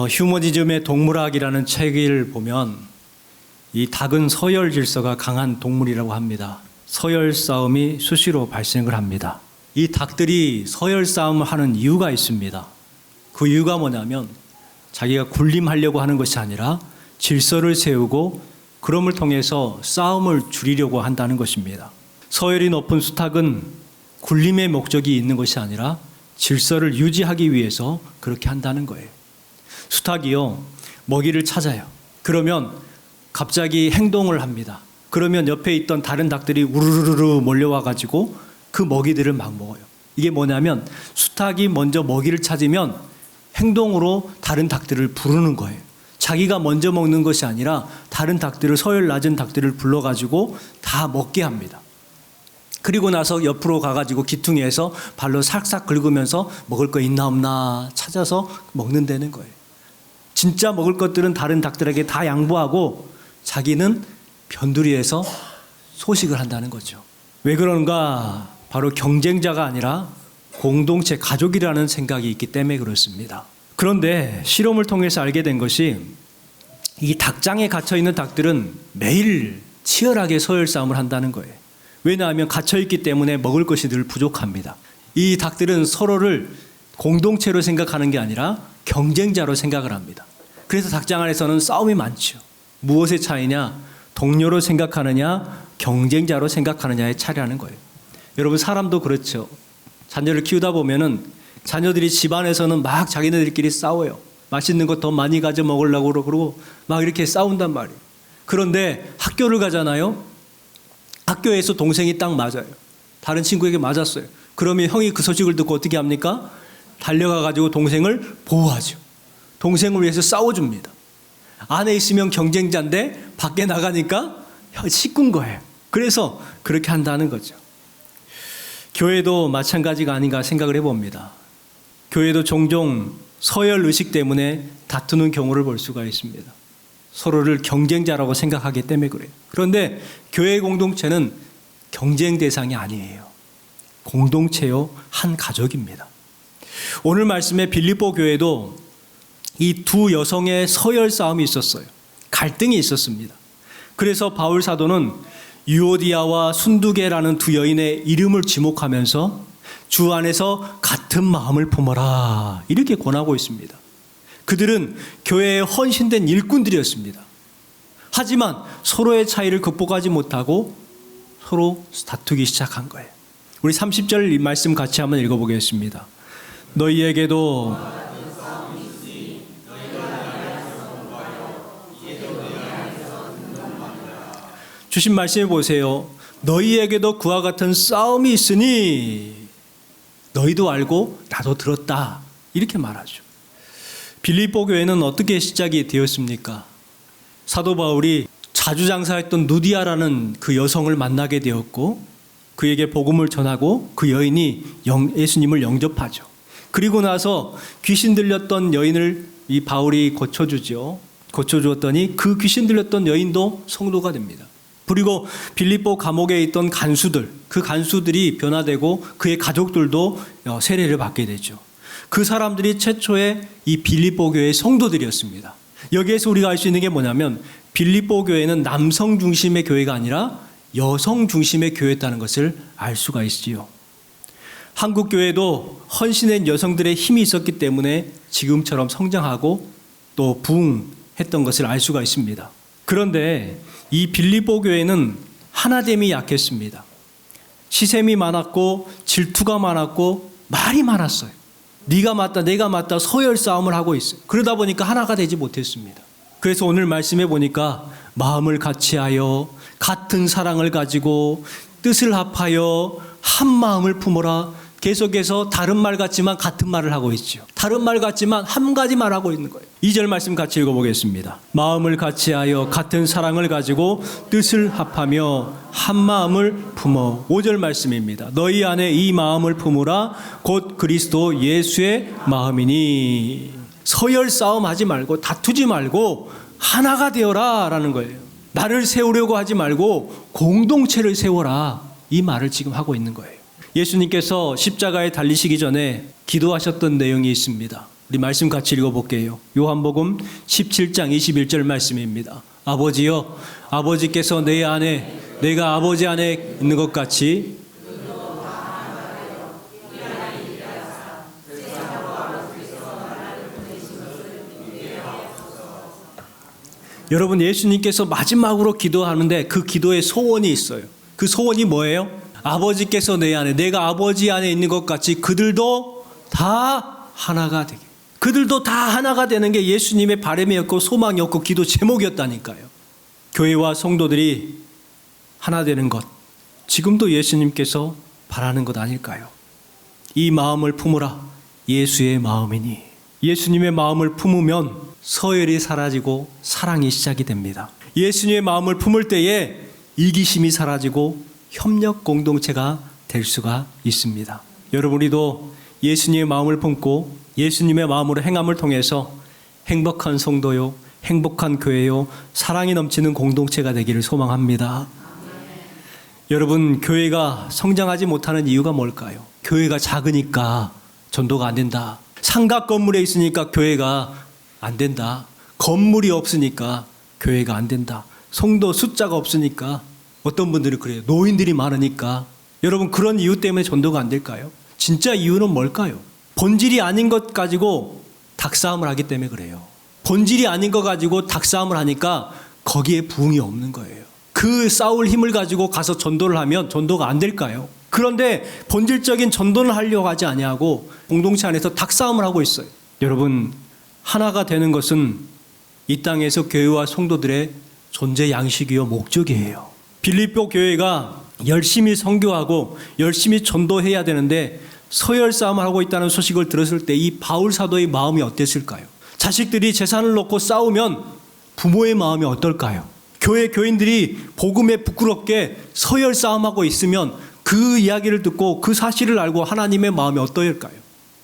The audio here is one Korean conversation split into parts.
휴머니즘의 동물학이라는 책을 보면 이 닭은 서열 질서가 강한 동물이라고 합니다. 서열 싸움이 수시로 발생을 합니다. 이 닭들이 서열 싸움을 하는 이유가 있습니다. 그 이유가 뭐냐면 자기가 군림하려고 하는 것이 아니라 질서를 세우고 그럼을 통해서 싸움을 줄이려고 한다는 것입니다. 서열이 높은 수탉은 군림의 목적이 있는 것이 아니라 질서를 유지하기 위해서 그렇게 한다는 거예요. 수탉이요, 먹이를 찾아요. 그러면 갑자기 행동을 합니다. 그러면 옆에 있던 다른 닭들이 우르르르 몰려와가지고 그 먹이들을 막 먹어요. 이게 뭐냐면 수탉이 먼저 먹이를 찾으면 행동으로 다른 닭들을 부르는 거예요. 자기가 먼저 먹는 것이 아니라 다른 닭들을, 서열 낮은 닭들을 불러가지고 다 먹게 합니다. 그리고 나서 옆으로 가가지고 기퉁이에서 발로 싹싹 긁으면서 먹을 거 있나 없나 찾아서 먹는다는 거예요. 진짜 먹을 것들은 다른 닭들에게 다 양보하고 자기는 변두리에서 소식을 한다는 거죠. 왜 그런가? 바로 경쟁자가 아니라 공동체, 가족이라는 생각이 있기 때문에 그렇습니다. 그런데 실험을 통해서 알게 된 것이 이 닭장에 갇혀있는 닭들은 매일 치열하게 서열 싸움을 한다는 거예요. 왜냐하면 갇혀있기 때문에 먹을 것이 늘 부족합니다. 이 닭들은 서로를 공동체로 생각하는 게 아니라 경쟁자로 생각을 합니다. 그래서 닭장 안에서는 싸움이 많죠. 무엇의 차이냐? 동료로 생각하느냐, 경쟁자로 생각하느냐의 차이라는 거예요. 여러분, 사람도 그렇죠. 자녀를 키우다 보면은 자녀들이 집안에서는 막 자기네들끼리 싸워요. 맛있는 거 더 많이 가져 먹으려고 그러고 막 이렇게 싸운단 말이에요. 그런데 학교를 가잖아요. 학교에서 동생이 딱 맞아요. 다른 친구에게 맞았어요. 그러면 형이 그 소식을 듣고 어떻게 합니까? 달려가가지고 동생을 보호하죠. 동생을 위해서 싸워줍니다. 안에 있으면 경쟁자인데 밖에 나가니까 식구인 거예요. 그래서 그렇게 한다는 거죠. 교회도 마찬가지가 아닌가 생각을 해봅니다. 교회도 종종 서열 의식 때문에 다투는 경우를 볼 수가 있습니다. 서로를 경쟁자라고 생각하기 때문에 그래요. 그런데 교회 공동체는 경쟁 대상이 아니에요. 공동체요, 한 가족입니다. 오늘 말씀의 빌립보 교회도 이 두 여성의 서열 싸움이 있었어요. 갈등이 있었습니다. 그래서 바울 사도는 유오디아와 순두계라는 두 여인의 이름을 지목하면서 주 안에서 같은 마음을 품어라 이렇게 권하고 있습니다. 그들은 교회에 헌신된 일꾼들이었습니다. 하지만 서로의 차이를 극복하지 못하고 서로 다투기 시작한 거예요. 우리 30절 말씀 같이 한번 읽어보겠습니다. 너희에게도 주신 말씀해 보세요. 너희에게도 그와 같은 싸움이 있으니 너희도 알고 나도 들었다 이렇게 말하죠. 빌립보 교회는 어떻게 시작이 되었습니까? 사도 바울이 자주 장사했던 누디아라는 그 여성을 만나게 되었고 그에게 복음을 전하고 그 여인이 예수님을 영접하죠. 그리고 나서 귀신 들렸던 여인을 이 바울이 고쳐주죠. 고쳐주었더니 그 귀신 들렸던 여인도 성도가 됩니다. 그리고 빌립보 감옥에 있던 간수들, 그 간수들이 변화되고 그의 가족들도 세례를 받게 되죠. 그 사람들이 최초의 이 빌립보 교회의 성도들이었습니다. 여기에서 우리가 알 수 있는 게 뭐냐면 빌립보 교회는 남성 중심의 교회가 아니라 여성 중심의 교회였다는 것을 알 수가 있지요. 한국 교회도 헌신된 여성들의 힘이 있었기 때문에 지금처럼 성장하고 또 부흥했던 것을 알 수가 있습니다. 그런데 이 빌립보 교회는 하나됨이 약했습니다. 시샘이 많았고 질투가 많았고 말이 많았어요. 네가 맞다 내가 맞다 서열 싸움을 하고 있어요. 그러다 보니까 하나가 되지 못했습니다. 그래서 오늘 말씀해 보니까 마음을 같이하여 같은 사랑을 가지고 뜻을 합하여 한 마음을 품어라. 계속해서 다른 말 같지만 같은 말을 하고 있죠. 다른 말 같지만 한 가지 말하고 있는 거예요. 2절 말씀 같이 읽어보겠습니다. 마음을 같이하여 같은 사랑을 가지고 뜻을 합하며 한 마음을 품어. 5절 말씀입니다. 너희 안에 이 마음을 품으라 곧 그리스도 예수의 마음이니. 서열 싸움하지 말고 다투지 말고 하나가 되어라 라는 거예요. 나를 세우려고 하지 말고 공동체를 세워라. 이 말을 지금 하고 있는 거예요. 예수님께서 십자가에 달리시기 전에 기도하셨던 내용이 있습니다. 우리 말씀 같이 읽어볼게요. 요한복음 17장 21절 말씀입니다. 아버지여, 아버지께서 내 안에 내가 아버지 안에 있는 것 같이 여러분, 예수님께서 마지막으로 기도하는데 그 기도에 소원이 있어요. 그 소원이 뭐예요? 아버지께서 내 안에, 내가 아버지 안에 있는 것 같이 그들도 다 하나가 되게. 그들도 다 하나가 되는 게 예수님의 바람이었고 소망이었고 기도 제목이었다니까요. 교회와 성도들이 하나 되는 것, 지금도 예수님께서 바라는 것 아닐까요? 이 마음을 품으라. 예수의 마음이니. 예수님의 마음을 품으면 서열이 사라지고 사랑이 시작이 됩니다. 예수님의 마음을 품을 때에 이기심이 사라지고 협력 공동체가 될 수가 있습니다. 여러분이도 예수님의 마음을 품고 예수님의 마음으로 행함을 통해서 행복한 성도요, 행복한 교회요, 사랑이 넘치는 공동체가 되기를 소망합니다. 여러분, 교회가 성장하지 못하는 이유가 뭘까요? 교회가 작으니까 전도가 안 된다. 삼각 건물에 있으니까 교회가 안 된다. 건물이 없으니까 교회가 안 된다. 성도 숫자가 없으니까, 어떤 분들이 그래요. 노인들이 많으니까. 여러분, 그런 이유 때문에 전도가 안 될까요? 진짜 이유는 뭘까요? 본질이 아닌 것 가지고 닭싸움을 하기 때문에 그래요. 본질이 아닌 것 가지고 닭싸움을 하니까 거기에 부흥이 없는 거예요. 그 싸울 힘을 가지고 가서 전도를 하면 전도가 안 될까요? 그런데 본질적인 전도는 하려고 하지 아니하고 공동체 안에서 닭싸움을 하고 있어요. 여러분, 하나가 되는 것은 이 땅에서 교회와 성도들의 존재 양식이요 목적이에요. 빌립보 교회가 열심히 선교하고 열심히 전도해야 되는데 서열 싸움을 하고 있다는 소식을 들었을 때 이 바울 사도의 마음이 어땠을까요? 자식들이 재산을 놓고 싸우면 부모의 마음이 어떨까요? 교회 교인들이 복음에 부끄럽게 서열 싸움하고 있으면 그 이야기를 듣고 그 사실을 알고 하나님의 마음이 어떨까요?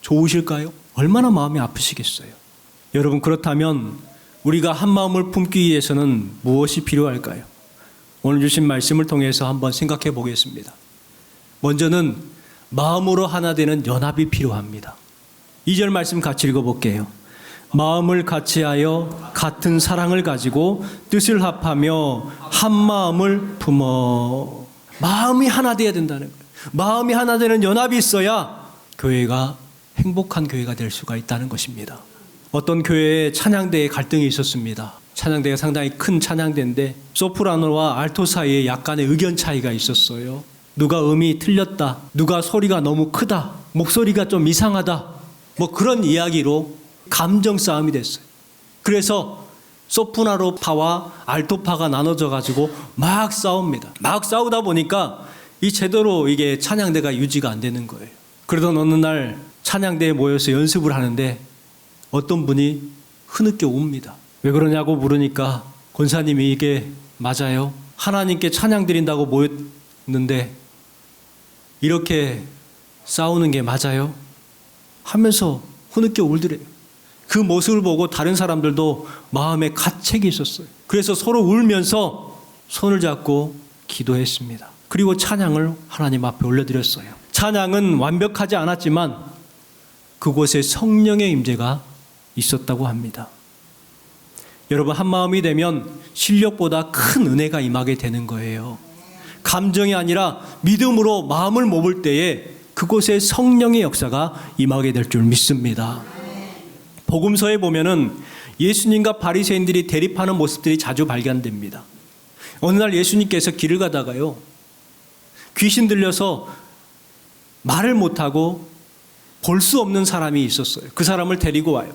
좋으실까요? 얼마나 마음이 아프시겠어요? 여러분, 그렇다면 우리가 한 마음을 품기 위해서는 무엇이 필요할까요? 오늘 주신 말씀을 통해서 한번 생각해 보겠습니다. 먼저는 마음으로 하나 되는 연합이 필요합니다. 2절 말씀 같이 읽어볼게요. 마음을 같이하여 같은 사랑을 가지고 뜻을 합하며 한 마음을 품어. 마음이 하나 되어야 된다는 거예요. 마음이 하나 되는 연합이 있어야 교회가 행복한 교회가 될 수가 있다는 것입니다. 어떤 교회에 찬양대에 갈등이 있었습니다. 찬양대가 상당히 큰 찬양대인데 소프라노와 알토 사이에 약간의 의견 차이가 있었어요. 누가 음이 틀렸다, 누가 소리가 너무 크다, 목소리가 좀 이상하다, 뭐 그런 이야기로 감정 싸움이 됐어요. 그래서 소프라노 파와 알토 파가 나눠져 가지고 막 싸웁니다. 막 싸우다 보니까 이 제대로 이게 찬양대가 유지가 안 되는 거예요. 그러던 어느 날 찬양대에 모여서 연습을 하는데 어떤 분이 흐느껴 웁니다. 왜 그러냐고 물으니까 권사님이 이게 맞아요? 하나님께 찬양 드린다고 모였는데 이렇게 싸우는 게 맞아요? 하면서 흐느껴 울더래요. 그 모습을 보고 다른 사람들도 마음에 가책이 있었어요. 그래서 서로 울면서 손을 잡고 기도했습니다. 그리고 찬양을 하나님 앞에 올려드렸어요. 찬양은 완벽하지 않았지만 그곳에 성령의 임재가 있었다고 합니다. 여러분, 한 마음이 되면 실력보다 큰 은혜가 임하게 되는 거예요. 감정이 아니라 믿음으로 마음을 먹을 때에 그곳에 성령의 역사가 임하게 될 줄 믿습니다. 복음서에 보면은 예수님과 바리새인들이 대립하는 모습들이 자주 발견됩니다. 어느 날 예수님께서 길을 가다가요, 귀신 들려서 말을 못하고 볼 수 없는 사람이 있었어요. 그 사람을 데리고 와요.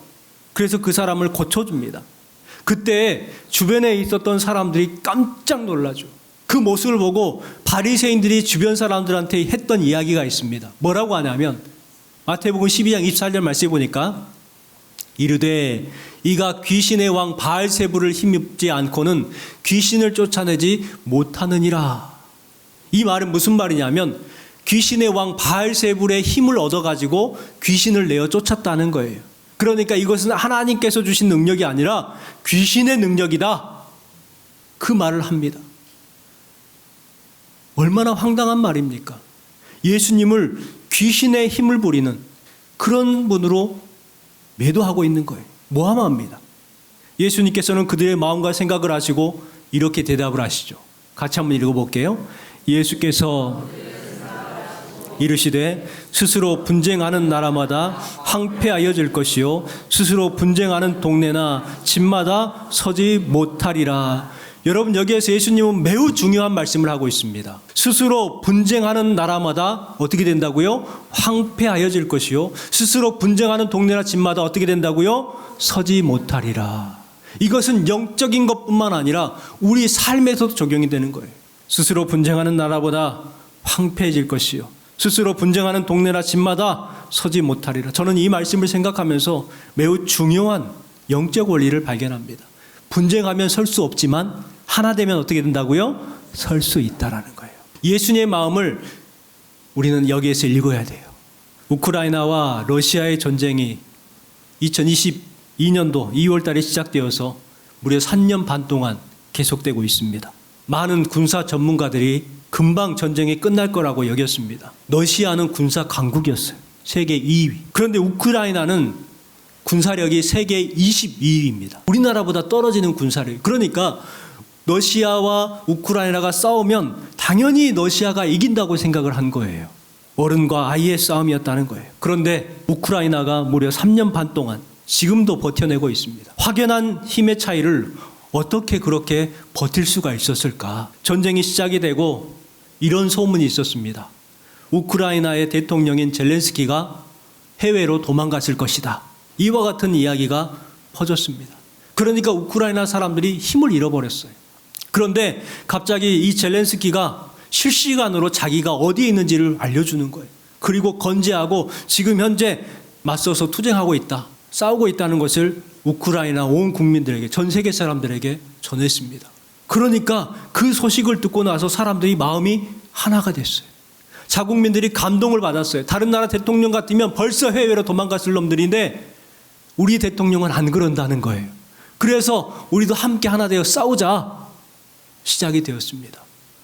그래서 그 사람을 고쳐줍니다. 그때 주변에 있었던 사람들이 깜짝 놀라죠. 그 모습을 보고 바리새인들이 주변 사람들한테 했던 이야기가 있습니다. 뭐라고 하냐면 마태복음 12장 24절 말씀에 보니까 이르되 이가 귀신의 왕 바알세불을 힘입지 않고는 귀신을 쫓아내지 못하느니라. 이 말은 무슨 말이냐면 귀신의 왕 바알세불의 힘을 얻어가지고 귀신을 내어 쫓았다는 거예요. 그러니까 이것은 하나님께서 주신 능력이 아니라 귀신의 능력이다. 그 말을 합니다. 얼마나 황당한 말입니까? 예수님을 귀신의 힘을 부리는 그런 분으로 매도하고 있는 거예요. 모함합니다. 예수님께서는 그들의 마음과 생각을 아시고 이렇게 대답을 하시죠. 같이 한번 읽어볼게요. 예수께서 이르시되 스스로 분쟁하는 나라마다 황폐하여질 것이요 스스로 분쟁하는 동네나 집마다 서지 못하리라. 여러분, 여기에서 예수님은 매우 중요한 말씀을 하고 있습니다. 스스로 분쟁하는 나라마다 어떻게 된다고요? 황폐하여질 것이요 스스로 분쟁하는 동네나 집마다 어떻게 된다고요? 서지 못하리라. 이것은 영적인 것뿐만 아니라 우리 삶에서도 적용이 되는 거예요. 스스로 분쟁하는 나라보다 황폐해질 것이요 스스로 분쟁하는 동네나 집마다 서지 못하리라. 저는 이 말씀을 생각하면서 매우 중요한 영적 원리를 발견합니다. 분쟁하면 설 수 없지만 하나 되면 어떻게 된다고요? 설 수 있다라는 거예요. 예수님의 마음을 우리는 여기에서 읽어야 돼요. 우크라이나와 러시아의 전쟁이 2022년도 2월 달에 시작되어서 무려 3년 반 동안 계속되고 있습니다. 많은 군사 전문가들이 금방 전쟁이 끝날 거라고 여겼습니다. 러시아는 군사 강국이었어요. 세계 2위. 그런데 우크라이나는 군사력이 세계 22위입니다. 우리나라보다 떨어지는 군사력. 그러니까 러시아와 우크라이나가 싸우면 당연히 러시아가 이긴다고 생각을 한 거예요. 어른과 아이의 싸움이었다는 거예요. 그런데 우크라이나가 무려 3년 반 동안 지금도 버텨내고 있습니다. 확연한 힘의 차이를 어떻게 그렇게 버틸 수가 있었을까? 전쟁이 시작이 되고 이런 소문이 있었습니다. 우크라이나의 대통령인 젤렌스키가 해외로 도망갔을 것이다. 이와 같은 이야기가 퍼졌습니다. 그러니까 우크라이나 사람들이 힘을 잃어버렸어요. 그런데 갑자기 이 젤렌스키가 실시간으로 자기가 어디에 있는지를 알려주는 거예요. 그리고 건재하고 지금 현재 맞서서 투쟁하고 있다. 싸우고 있다는 것을 우크라이나 온 국민들에게, 전 세계 사람들에게 전했습니다. 그러니까 그 소식을 듣고 나서 사람들이 마음이 하나가 됐어요. 자국민들이 감동을 받았어요. 다른 나라 대통령 같으면 벌써 해외로 도망갔을 놈들인데 우리 대통령은 안 그런다는 거예요. 그래서 우리도 함께 하나 되어 싸우자 시작이 되었습니다.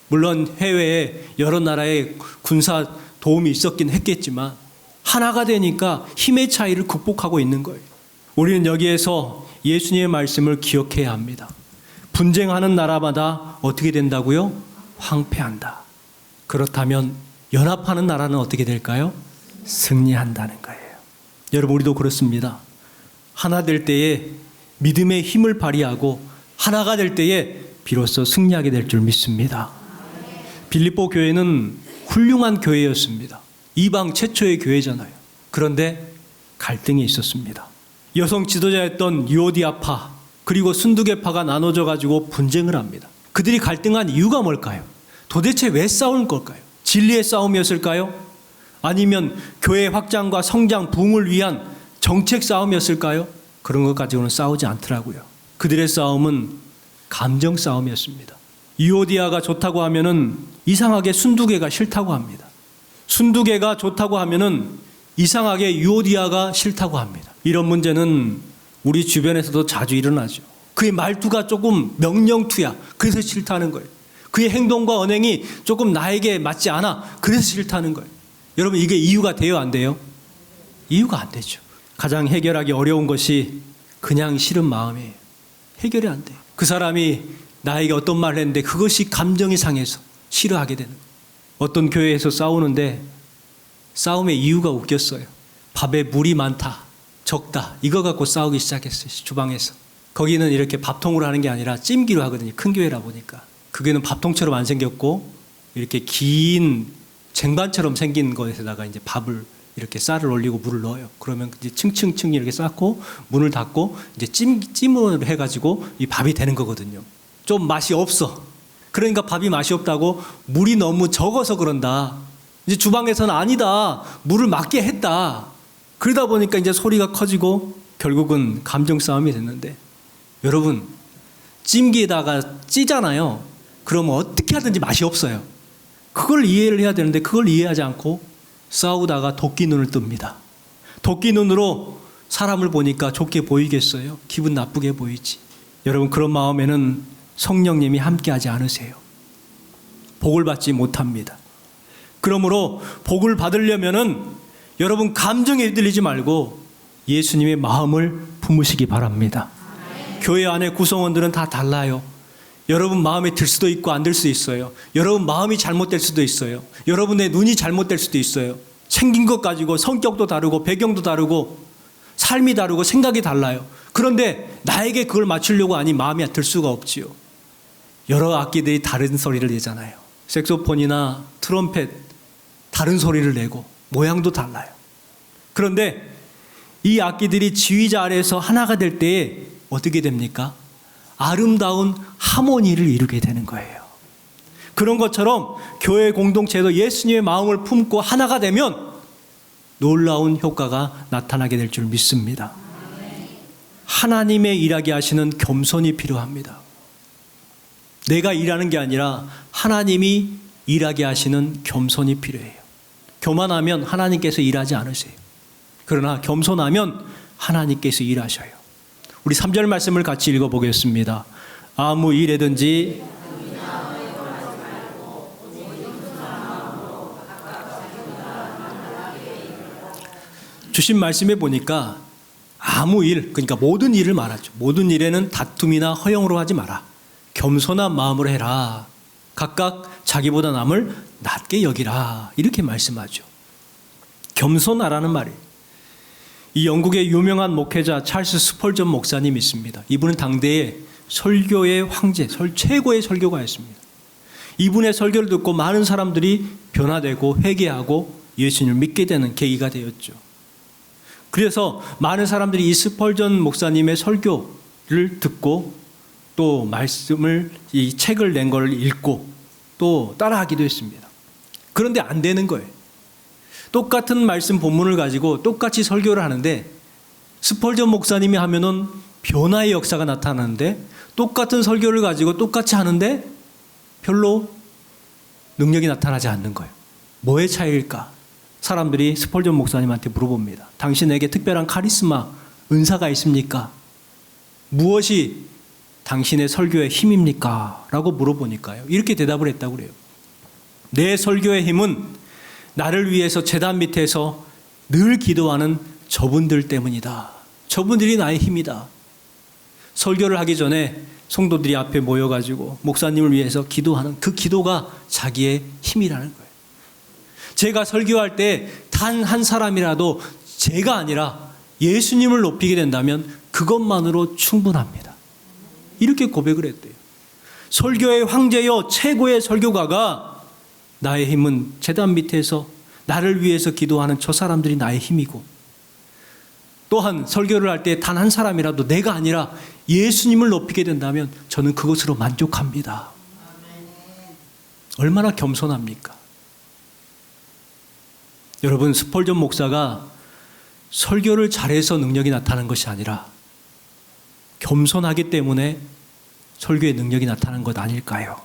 물론 해외에 여러 나라의 군사 도움이 있었긴 했겠지만 하나가 되니까 힘의 차이를 극복하고 있는 거예요. 우리는 여기에서 예수님의 말씀을 기억해야 합니다. 분쟁하는 나라마다 어떻게 된다고요? 황폐한다. 그렇다면 연합하는 나라는 어떻게 될까요? 승리한다는 거예요. 여러분, 우리도 그렇습니다. 하나 될 때에 믿음의 힘을 발휘하고 하나가 될 때에 비로소 승리하게 될 줄 믿습니다. 빌립보 교회는 훌륭한 교회였습니다. 이방 최초의 교회잖아요. 그런데 갈등이 있었습니다. 여성 지도자였던 유오디아파 그리고 순두개파가 나눠져 가지고 분쟁을 합니다. 그들이 갈등한 이유가 뭘까요? 도대체 왜 싸운 걸까요? 진리의 싸움이었을까요? 아니면 교회 확장과 성장 부흥을 위한 정책 싸움이었을까요? 그런 것 가지고는 싸우지 않더라고요. 그들의 싸움은 감정 싸움이었습니다. 유오디아가 좋다고 하면은 이상하게 순두개가 싫다고 합니다. 순두개가 좋다고 하면은 이상하게 유오디아가 싫다고 합니다. 이런 문제는 우리 주변에서도 자주 일어나죠. 그의 말투가 조금 명령투야. 그래서 싫다는 거예요. 그의 행동과 언행이 조금 나에게 맞지 않아. 그래서 싫다는 거예요. 여러분, 이게 이유가 돼요, 안 돼요? 이유가 안 되죠. 가장 해결하기 어려운 것이 그냥 싫은 마음이에요. 해결이 안 돼요. 그 사람이 나에게 어떤 말을 했는데 그것이 감정이 상해서 싫어하게 되는 거예요. 어떤 교회에서 싸우는데 싸움의 이유가 웃겼어요. 밥에 물이 많다, 적다, 이거 갖고 싸우기 시작했어요. 주방에서. 거기는 이렇게 밥통으로 하는 게 아니라 찜기로 하거든요. 큰 교회라 보니까. 그게는 밥통처럼 안 생겼고 이렇게 긴 쟁반처럼 생긴 것에다가 이제 밥을 이렇게 쌀을 올리고 물을 넣어요. 그러면 이제 층층층 이렇게 쌓고 문을 닫고 이제 찜으로 해가지고 이 밥이 되는 거거든요. 좀 맛이 없어. 그러니까 밥이 맛이 없다고 물이 너무 적어서 그런다. 이제 주방에서는 아니다. 물을 맞게 했다. 그러다 보니까 이제 소리가 커지고 결국은 감정 싸움이 됐는데, 여러분, 찜기에다가 찌잖아요. 그러면 어떻게 하든지 맛이 없어요. 그걸 이해를 해야 되는데 그걸 이해하지 않고 싸우다가 도끼 눈을 뜹니다. 도끼 눈으로 사람을 보니까 좋게 보이겠어요? 기분 나쁘게 보이지. 여러분, 그런 마음에는 성령님이 함께하지 않으세요. 복을 받지 못합니다. 그러므로 복을 받으려면은 여러분 감정에 휘둘리지 말고 예수님의 마음을 품으시기 바랍니다. 교회 안에 구성원들은 다 달라요. 여러분 마음에 들 수도 있고 안 들 수도 있어요. 여러분 마음이 잘못될 수도 있어요. 여러분의 눈이 잘못될 수도 있어요. 생긴 것 가지고 성격도 다르고 배경도 다르고 삶이 다르고 생각이 달라요. 그런데 나에게 그걸 맞추려고 하니 마음에 들 수가 없지요. 여러 악기들이 다른 소리를 내잖아요. 색소폰이나 트럼펫 다른 소리를 내고 모양도 달라요. 그런데 이 악기들이 지휘자 아래에서 하나가 될 때에 어떻게 됩니까? 아름다운 하모니를 이루게 되는 거예요. 그런 것처럼 교회 공동체도 예수님의 마음을 품고 하나가 되면 놀라운 효과가 나타나게 될 줄 믿습니다. 하나님의 일하게 하시는 겸손이 필요합니다. 내가 일하는 게 아니라 하나님이 일하게 하시는 겸손이 필요해요. 교만하면 하나님께서 일하지 않으세요. 그러나 겸손하면 하나님께서 일하셔요. 우리 3절 말씀을 같이 읽어보겠습니다. 아무 일에든지 주신 말씀에 보니까 아무 일, 그러니까 모든 일을 말하죠. 모든 일에는 다툼이나 허영으로 하지 마라. 겸손한 마음으로 해라. 각각 자기보다 남을 낮게 여기라. 이렇게 말씀하죠. 겸손하라는 말이에요. 이 영국의 유명한 목회자 찰스 스펄전 목사님이 있습니다. 이분은 당대의 설교의 황제, 최고의 설교가였습니다. 이분의 설교를 듣고 많은 사람들이 변화되고 회개하고 예수님을 믿게 되는 계기가 되었죠. 그래서 많은 사람들이 이 스펄전 목사님의 설교를 듣고 또 말씀을, 이 책을 낸 걸 읽고 또 따라하기도 했습니다. 그런데 안 되는 거예요. 똑같은 말씀 본문을 가지고 똑같이 설교를 하는데 스펄전 목사님이 하면은 변화의 역사가 나타나는데 똑같은 설교를 가지고 똑같이 하는데 별로 능력이 나타나지 않는 거예요. 뭐의 차이일까? 사람들이 스펄전 목사님한테 물어봅니다. 당신에게 특별한 카리스마, 은사가 있습니까? 무엇이 당신의 설교의 힘입니까? 라고 물어보니까요. 이렇게 대답을 했다고 그래요. 내 설교의 힘은 나를 위해서 제단 밑에서 늘 기도하는 저분들 때문이다. 저분들이 나의 힘이다. 설교를 하기 전에 성도들이 앞에 모여가지고 목사님을 위해서 기도하는 그 기도가 자기의 힘이라는 거예요. 제가 설교할 때 단 한 사람이라도 제가 아니라 예수님을 높이게 된다면 그것만으로 충분합니다. 이렇게 고백을 했대요. 설교의 황제요 최고의 설교가가 나의 힘은 제단 밑에서 나를 위해서 기도하는 저 사람들이 나의 힘이고, 또한 설교를 할 때 단 한 사람이라도 내가 아니라 예수님을 높이게 된다면 저는 그것으로 만족합니다. 얼마나 겸손합니까? 여러분, 스펄전 목사가 설교를 잘해서 능력이 나타난 것이 아니라 겸손하기 때문에 설교의 능력이 나타난 것 아닐까요?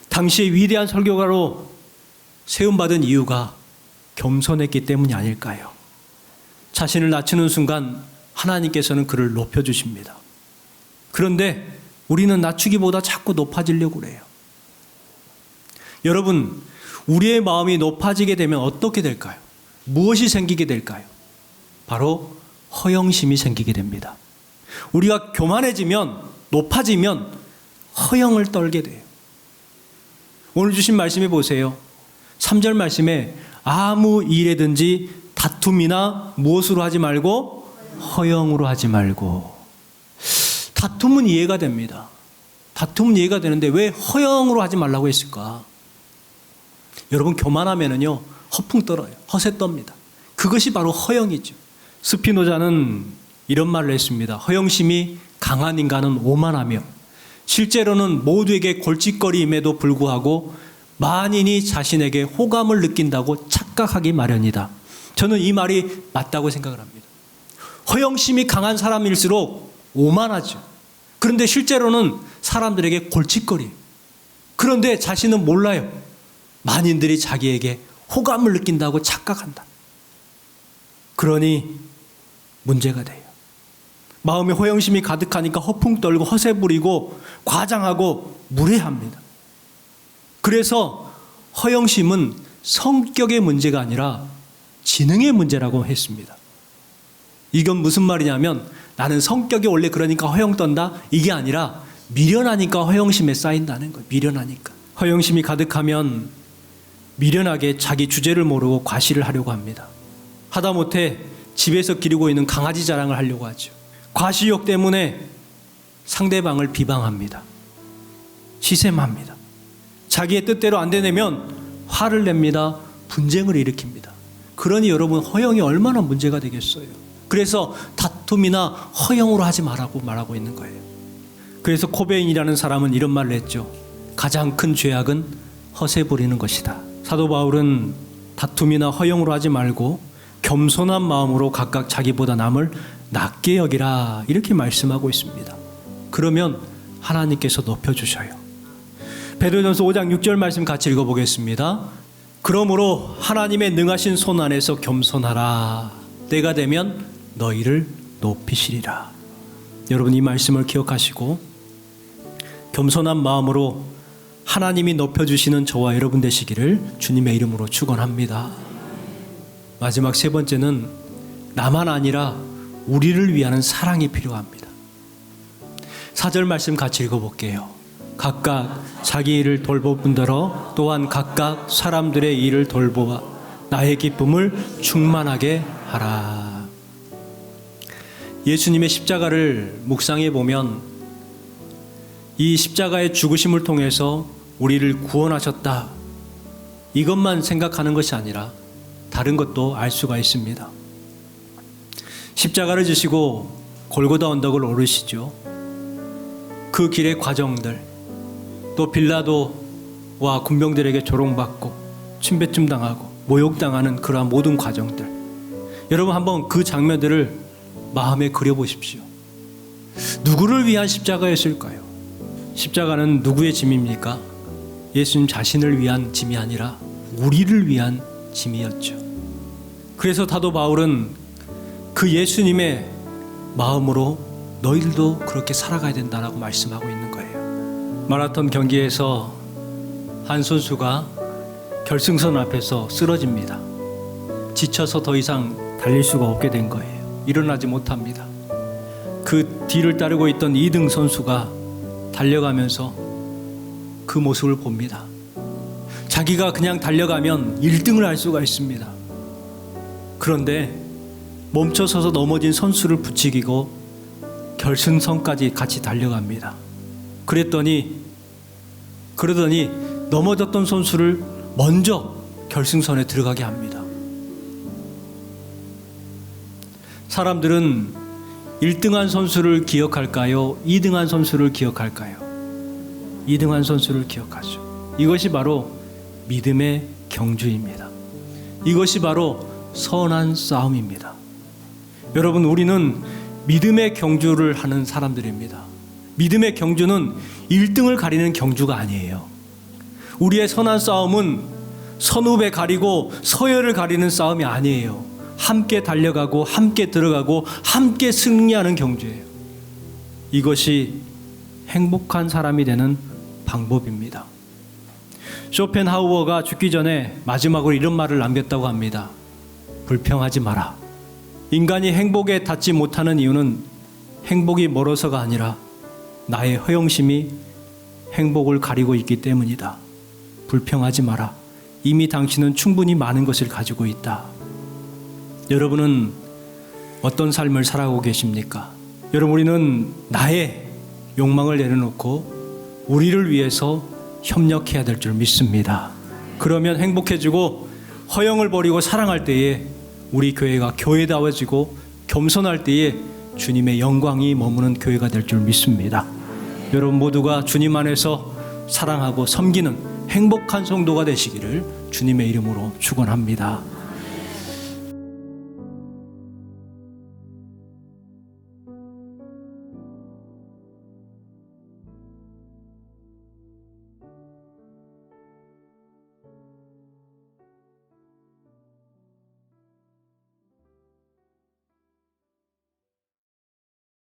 당시의 위대한 설교가로 세움받은 이유가 겸손했기 때문이 아닐까요? 자신을 낮추는 순간 하나님께서는 그를 높여주십니다. 그런데 우리는 낮추기보다 자꾸 높아지려고 그래요. 여러분, 우리의 마음이 높아지게 되면 어떻게 될까요? 무엇이 생기게 될까요? 바로 허영심이 생기게 됩니다. 우리가 교만해지면, 높아지면 허영을 떨게 돼요. 오늘 주신 말씀해 보세요. 3절 말씀에 아무 일에든지 다툼이나 무엇으로 하지 말고 허영으로 하지 말고. 다툼은 이해가 됩니다. 다툼은 이해가 되는데 왜 허영으로 하지 말라고 했을까? 여러분, 교만하면은요 허풍 떨어요. 허세 떱니다. 그것이 바로 허영이죠. 스피노자는 이런 말을 했습니다. 허영심이 강한 인간은 오만하며 실제로는 모두에게 골칫거리임에도 불구하고 만인이 자신에게 호감을 느낀다고 착각하기 마련이다. 저는 이 말이 맞다고 생각을 합니다. 허영심이 강한 사람일수록 오만하죠. 그런데 실제로는 사람들에게 골칫거리예요. 그런데 자신은 몰라요. 만인들이 자기에게 호감을 느낀다고 착각한다. 그러니 문제가 돼요. 마음에 허영심이 가득하니까 허풍 떨고 허세 부리고 과장하고 무례합니다. 그래서 허영심은 성격의 문제가 아니라 지능의 문제라고 했습니다. 이건 무슨 말이냐면 나는 성격이 원래 그러니까 허영 떤다? 이게 아니라 미련하니까 허영심에 쌓인다는 거예요. 미련하니까. 허영심이 가득하면 미련하게 자기 주제를 모르고 과시를 하려고 합니다. 하다못해 집에서 기르고 있는 강아지 자랑을 하려고 하죠. 과시욕 때문에 상대방을 비방합니다. 시샘합니다. 자기의 뜻대로 안 되내면 화를 냅니다. 분쟁을 일으킵니다. 그러니 여러분 허영이 얼마나 문제가 되겠어요. 그래서 다툼이나 허영으로 하지 말라고 있는 거예요. 그래서 코베인이라는 사람은 이런 말을 했죠. 가장 큰 죄악은 허세 부리는 것이다. 사도 바울은 다툼이나 허영으로 하지 말고 겸손한 마음으로 각각 자기보다 남을 낮게 여기라 이렇게 말씀하고 있습니다. 그러면 하나님께서 높여주셔요. 베드로전서 5장 6절 말씀 같이 읽어보겠습니다. 그러므로 하나님의 능하신 손 안에서 겸손하라. 때가 되면 너희를 높이시리라. 여러분 이 말씀을 기억하시고 겸손한 마음으로 하나님이 높여주시는 저와 여러분 되시기를 주님의 이름으로 축원합니다. 마지막 세 번째는 나만 아니라 우리를 위하는 사랑이 필요합니다. 4절 말씀 같이 읽어볼게요. 각각 자기 일을 돌보분더러 또한 각각 사람들의 일을 돌보아 나의 기쁨을 충만하게 하라. 예수님의 십자가를 묵상해 보면 이 십자가의 죽으심을 통해서 우리를 구원하셨다. 이것만 생각하는 것이 아니라 다른 것도 알 수가 있습니다. 십자가를 지시고 골고다 언덕을 오르시죠. 그 길의 과정들, 또 빌라도와 군병들에게 조롱받고 침뱉음 당하고 모욕당하는 그러한 모든 과정들, 여러분 한번 그 장면들을 마음에 그려보십시오. 누구를 위한 십자가였을까요? 십자가는 누구의 짐입니까? 예수님 자신을 위한 짐이 아니라 우리를 위한 짐이었죠. 그래서 사도 바울은 그 예수님의 마음으로 너희들도 그렇게 살아가야 된다라고 말씀하고 있는 거예요. 마라톤 경기에서 한 선수가 결승선 앞에서 쓰러집니다. 지쳐서 더 이상 달릴 수가 없게 된 거예요. 일어나지 못합니다. 그 뒤를 따르고 있던 2등 선수가 달려가면서 그 모습을 봅니다. 자기가 그냥 달려가면 1등을 할 수가 있습니다. 그런데 멈춰서서 넘어진 선수를 부추기고 결승선까지 같이 달려갑니다. 그러더니 넘어졌던 선수를 먼저 결승선에 들어가게 합니다. 사람들은 1등한 선수를 기억할까요? 2등한 선수를 기억할까요? 2등한 선수를 기억하죠. 이것이 바로 믿음의 경주입니다. 이것이 바로 선한 싸움입니다. 여러분, 우리는 믿음의 경주를 하는 사람들입니다. 믿음의 경주는 1등을 가리는 경주가 아니에요. 우리의 선한 싸움은 선후배 가리고 서열을 가리는 싸움이 아니에요. 함께 달려가고 함께 들어가고 함께 승리하는 경주예요. 이것이 행복한 사람이 되는 방법입니다. 쇼펜하우어가 죽기 전에 마지막으로 이런 말을 남겼다고 합니다. 불평하지 마라. 인간이 행복에 닿지 못하는 이유는 행복이 멀어서가 아니라 나의 허영심이 행복을 가리고 있기 때문이다. 불평하지 마라. 이미 당신은 충분히 많은 것을 가지고 있다. 여러분은 어떤 삶을 살아가고 계십니까? 여러분, 우리는 나의 욕망을 내려놓고 우리를 위해서 협력해야 될 줄 믿습니다. 그러면 행복해지고 허영을 버리고 사랑할 때에 우리 교회가 교회다워지고 겸손할 때에 주님의 영광이 머무는 교회가 될 줄 믿습니다. 여러분 모두가 주님 안에서 사랑하고 섬기는 행복한 성도가 되시기를 주님의 이름으로 축원합니다.